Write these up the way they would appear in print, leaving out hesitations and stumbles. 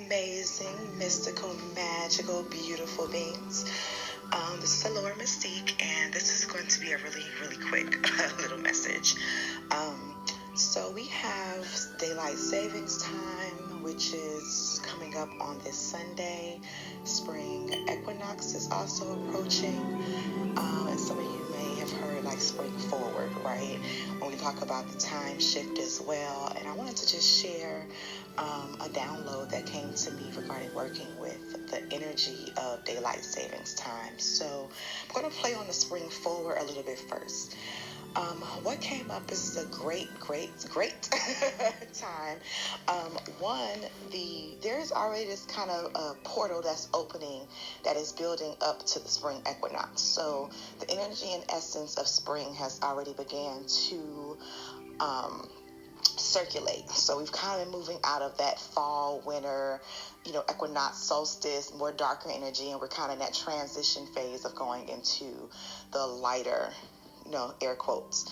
amazing, mystical, magical, beautiful beings. This is Allure Mystique, and this is going to be a really, really quick little message. So we have daylight savings time, which is coming up on this Sunday. Spring equinox is also approaching, and some of you may have heard like spring forward, right? When we talk about the time shift as well. And I wanted to just share a download that came to me regarding working with the energy of daylight savings time. So I'm going to play on the spring forward a little bit first. What came up is a great time. There's already this kind of portal that's opening that is building up to the spring equinox. So the energy and essence of spring has already began to circulate. So we've kind of been moving out of that fall, winter, equinox, solstice, more darker energy, and we're kind of in that transition phase of going into the lighter, air quotes,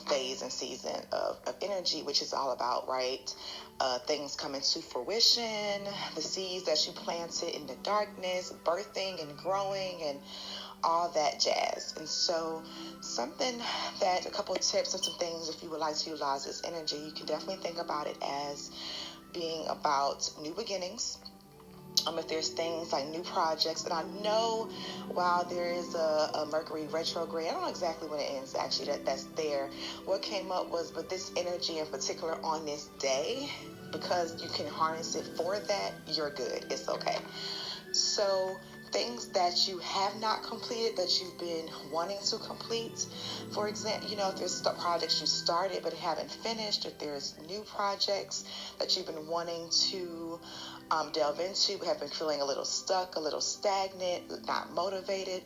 phase and season of energy, which is all about, right, things coming to fruition, the seeds that you planted in the darkness, birthing and growing and all that jazz. And so a couple of tips and some things, if you would like to utilize this energy, you can definitely think about it as being about new beginnings. If there's things like new projects, and I know while there is a Mercury retrograde, I don't know exactly when it ends, actually, that's there. What came up was, but this energy in particular on this day, because you can harness it for that, you're good. It's okay. So things that you have not completed that you've been wanting to complete, for example, if there's projects you started but haven't finished, if there's new projects that you've been wanting to delve into, have been feeling a little stuck, a little stagnant, not motivated.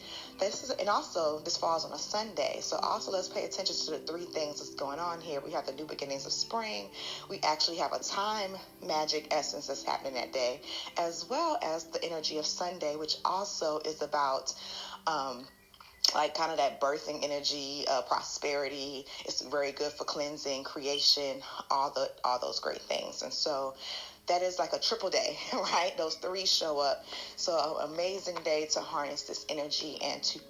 And also this falls on a Sunday. So also let's pay attention to the three things that's going on here. We have the new beginnings of spring. We actually have a time magic essence that's happening that day, as well as the energy of Sunday, which also is about like kind of that birthing energy, prosperity. It's very good for cleansing, creation, all those great things. And so that is like a triple day, right? Those three show up. So an amazing day to harness this energy and to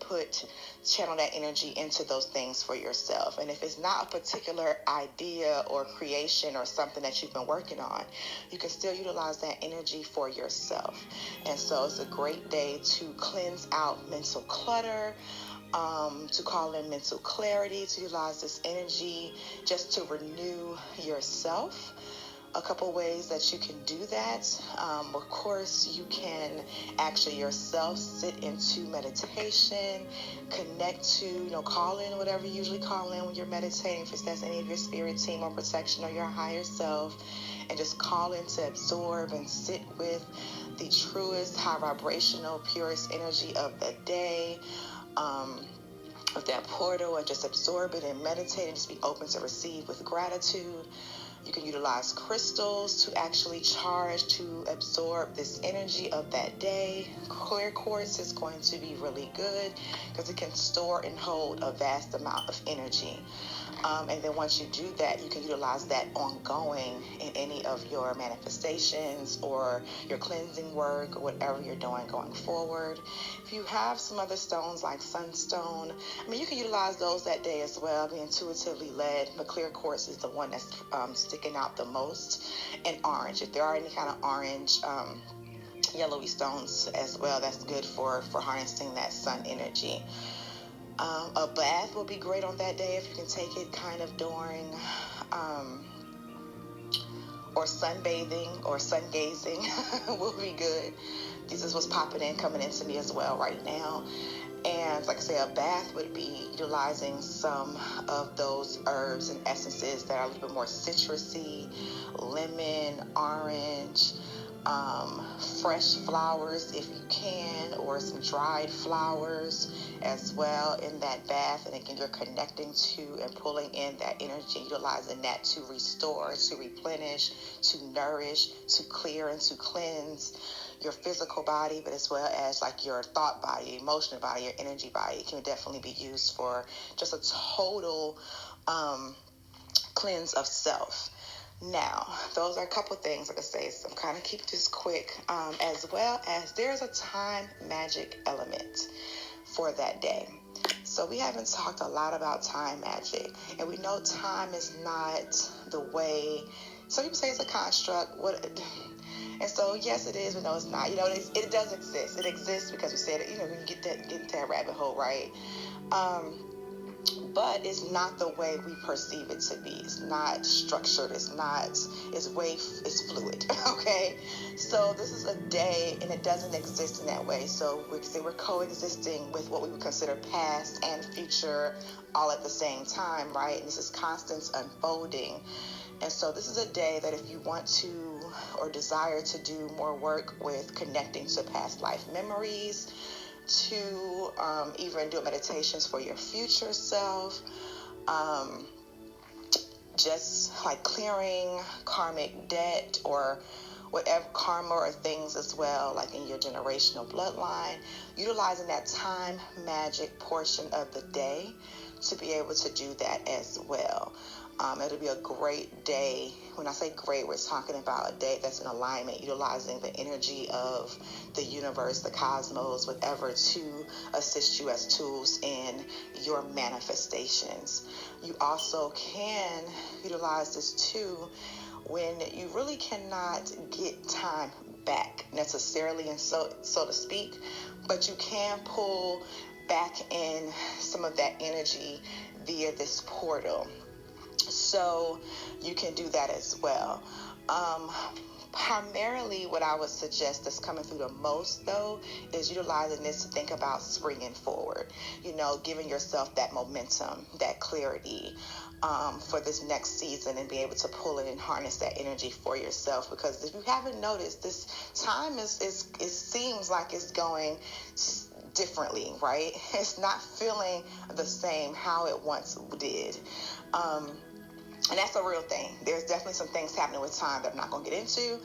channel that energy into those things for yourself. And if it's not a particular idea or creation or something that you've been working on, you can still utilize that energy for yourself. And so it's a great day to cleanse out mental clutter, to call in mental clarity, to utilize this energy just to renew yourself. A couple ways that you can do that. Of course, you can actually yourself sit into meditation, connect to, call in whatever you usually call in when you're meditating, if that's any of your spirit team or protection or your higher self, and just call in to absorb and sit with the truest, high vibrational, purest energy of the day. Of that portal, and just absorb it and meditate and just be open to receive with gratitude. You can utilize crystals to actually charge, to absorb this energy of that day. Clear quartz is going to be really good because it can store and hold a vast amount of energy. And then once you do that, you can utilize that ongoing in any of your manifestations or your cleansing work or whatever you're doing going forward. If you have some other stones like sunstone, you can utilize those that day as well. Be intuitively led. The clear quartz is the one that's sticking out the most. And orange. If there are any kind of orange, yellowy stones as well, that's good for harnessing that sun energy. A bath will be great on that day if you can take it kind of during or sunbathing or sun gazing will be good. This is what's coming into me as well right now. And like I say, a bath would be utilizing some of those herbs and essences that are a little bit more citrusy, lemon, orange, fresh flowers if you can, or some dried flowers as well in that bath. And again, you're connecting to and pulling in that energy, utilizing that to restore, to replenish, to nourish, to clear, and to cleanse your physical body, but as well as like your thought body, emotional body, your energy body. It can definitely be used for just a total cleanse of self. Now, those are a couple things, like I say, so I'm kind of keep this quick, as well as there's a time magic element for that day. So we haven't talked a lot about time magic, and we know time is not the way, some people say it's a construct, and so yes it is, we know it's not, it does exist. It exists because we said it, we can get into that rabbit hole, right? But it's not the way we perceive it to be. It's not structured. It's fluid. Okay. So this is a day, and it doesn't exist in that way. So we say we're coexisting with what we would consider past and future all at the same time, right? And this is constant unfolding. And so this is a day that if you want to or desire to do more work with connecting to past life memories, to even do meditations for your future self, just like clearing karmic debt or whatever karma or things as well, like in your generational bloodline, utilizing that time magic portion of the day to be able to do that as well. It'll be a great day. When I say great, we're talking about a day that's in alignment, utilizing the energy of the universe, the cosmos, whatever, to assist you as tools in your manifestations. You also can utilize this too when you really cannot get time back necessarily, and so to speak, but you can pull back in some of that energy via this portal. So you can do that as well. Primarily what I would suggest that's coming through the most, though, is utilizing this to think about springing forward, giving yourself that momentum, that clarity for this next season, and be able to pull it and harness that energy for yourself. Because if you haven't noticed, this time it seems like it's going differently, right? It's not feeling the same how it once did. And that's a real thing. There's definitely some things happening with time that I'm not going to get into,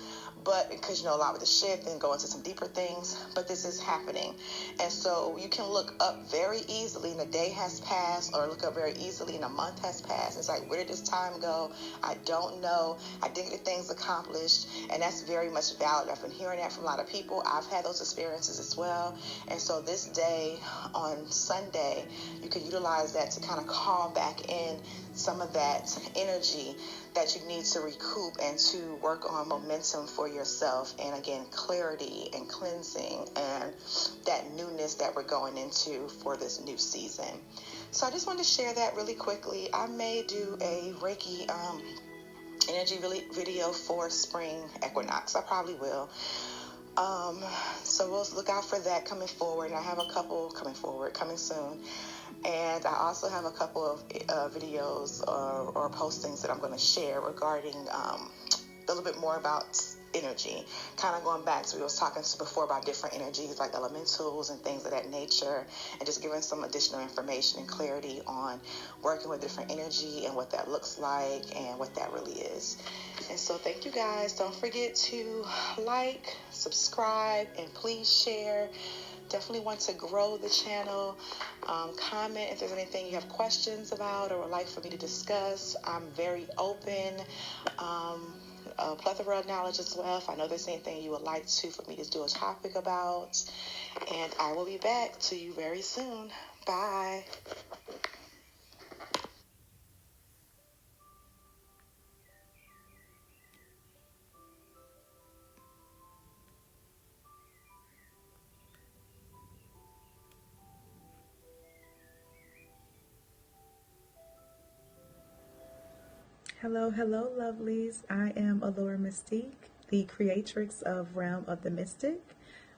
but because a lot with the shift and go into some deeper things, but this is happening. And so you can look up very easily and a day has passed, or look up very easily and a month has passed. It's like, where did this time go? I don't know. I didn't get things accomplished. And that's very much valid. I've been hearing that from a lot of people. I've had those experiences as well. And so this day on Sunday, you can utilize that to kind of call back in some of that energy that you need to recoup and to work on momentum for yourself, and again, clarity and cleansing and that newness that we're going into for this new season. So I just wanted to share that really quickly. I may do a Reiki energy video for spring equinox. I probably will. So we'll look out for that coming forward. I have a couple coming soon. And I also have a couple of videos or postings that I'm going to share regarding a little bit more about energy, kind of going back to we was talking before about different energies like elementals and things of that nature, and just giving some additional information and clarity on working with different energy and what that looks like and what that really is. And so thank you guys. Don't forget to like, subscribe, and please share. Definitely want to grow the channel. Comment if there's anything you have questions about or would like for me to discuss. I'm very open. A plethora of knowledge as well. If I know there's anything you would like for me to do a topic about. And I will be back to you very soon. Bye. Hello, lovelies. I am Allure Mystique, the creatrix of Realm of the Mystic.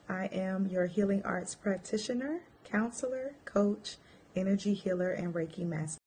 I am your healing arts practitioner, counselor, coach, energy healer, and Reiki master.